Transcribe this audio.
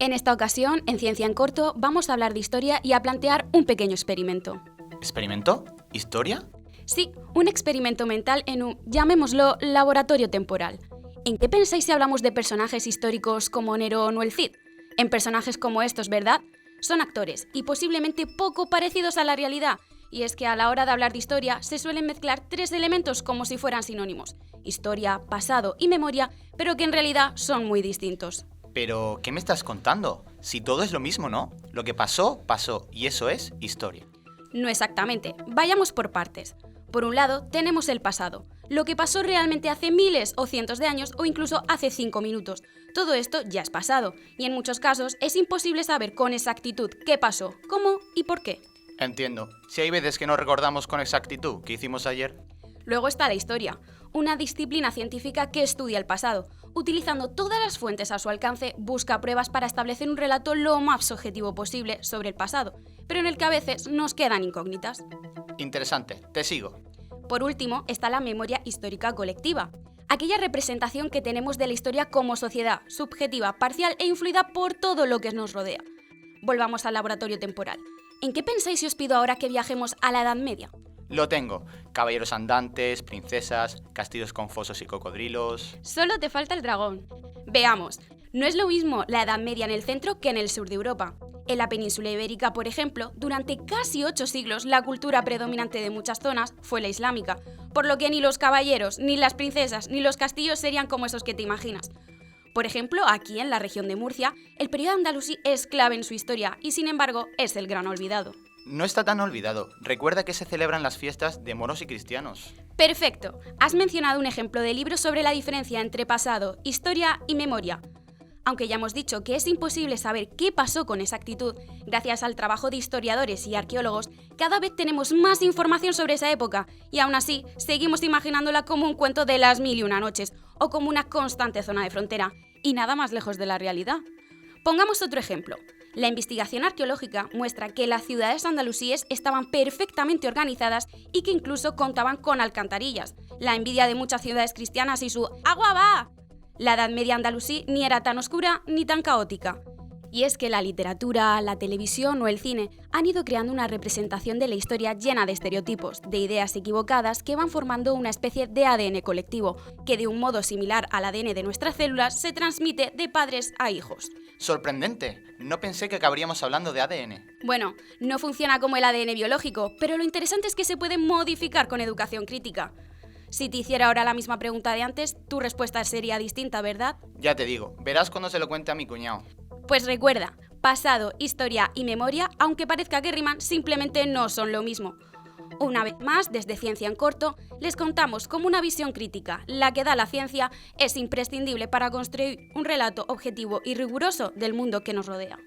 En esta ocasión, en Ciencia en Corto, vamos a hablar de historia y a plantear un pequeño experimento. ¿Experimento? ¿Historia? Sí, un experimento mental en un, llamémoslo, laboratorio temporal. ¿En qué pensáis si hablamos de personajes históricos como Nerón o el Cid? En personajes como estos, ¿verdad? Son actores y posiblemente poco parecidos a la realidad. Y es que a la hora de hablar de historia se suelen mezclar tres elementos como si fueran sinónimos: historia, pasado y memoria, pero que en realidad son muy distintos. Pero, ¿qué me estás contando? Si todo es lo mismo, ¿no? Lo que pasó, pasó, y eso es historia. No exactamente, vayamos por partes. Por un lado, tenemos el pasado, lo que pasó realmente hace miles o cientos de años o incluso hace 5 minutos. Todo esto ya es pasado, y en muchos casos es imposible saber con exactitud qué pasó, cómo y por qué. Entiendo. Si hay veces que no recordamos con exactitud qué hicimos ayer. Luego está la historia, una disciplina científica que estudia el pasado. Utilizando todas las fuentes a su alcance, busca pruebas para establecer un relato lo más objetivo posible sobre el pasado, pero en el que a veces nos quedan incógnitas. Interesante, te sigo. Por último, está la memoria histórica colectiva, aquella representación que tenemos de la historia como sociedad, subjetiva, parcial e influida por todo lo que nos rodea. Volvamos al laboratorio temporal. ¿En qué pensáis si os pido ahora que viajemos a la Edad Media? Lo tengo. Caballeros andantes, princesas, castillos con fosos y cocodrilos. Solo te falta el dragón. Veamos, no es lo mismo la Edad Media en el centro que en el sur de Europa. En la península ibérica, por ejemplo, durante casi 8 siglos la cultura predominante de muchas zonas fue la islámica, por lo que ni los caballeros, ni las princesas, ni los castillos serían como esos que te imaginas. Por ejemplo, aquí en la región de Murcia, el periodo andalusí es clave en su historia y sin embargo es el gran olvidado. No está tan olvidado. Recuerda que se celebran las fiestas de moros y cristianos. Perfecto. Has mencionado un ejemplo de libro sobre la diferencia entre pasado, historia y memoria. Aunque ya hemos dicho que es imposible saber qué pasó con exactitud, gracias al trabajo de historiadores y arqueólogos, cada vez tenemos más información sobre esa época y aún así seguimos imaginándola como un cuento de las 1001 noches o como una constante zona de frontera y nada más lejos de la realidad. Pongamos otro ejemplo. La investigación arqueológica muestra que las ciudades andalusíes estaban perfectamente organizadas y que incluso contaban con alcantarillas. La envidia de muchas ciudades cristianas y su ¡agua va! La Edad Media andalusí ni era tan oscura ni tan caótica. Y es que la literatura, la televisión o el cine han ido creando una representación de la historia llena de estereotipos, de ideas equivocadas que van formando una especie de ADN colectivo, que de un modo similar al ADN de nuestras células se transmite de padres a hijos. ¡Sorprendente! No pensé que acabaríamos hablando de ADN. Bueno, no funciona como el ADN biológico, pero lo interesante es que se puede modificar con educación crítica. Si te hiciera ahora la misma pregunta de antes, tu respuesta sería distinta, ¿verdad? Ya te digo, verás cuando se lo cuente a mi cuñado. Pues recuerda, pasado, historia y memoria, aunque parezca que riman, simplemente no son lo mismo. Una vez más, desde Ciencia en Corto, les contamos cómo una visión crítica, la que da la ciencia, es imprescindible para construir un relato objetivo y riguroso del mundo que nos rodea.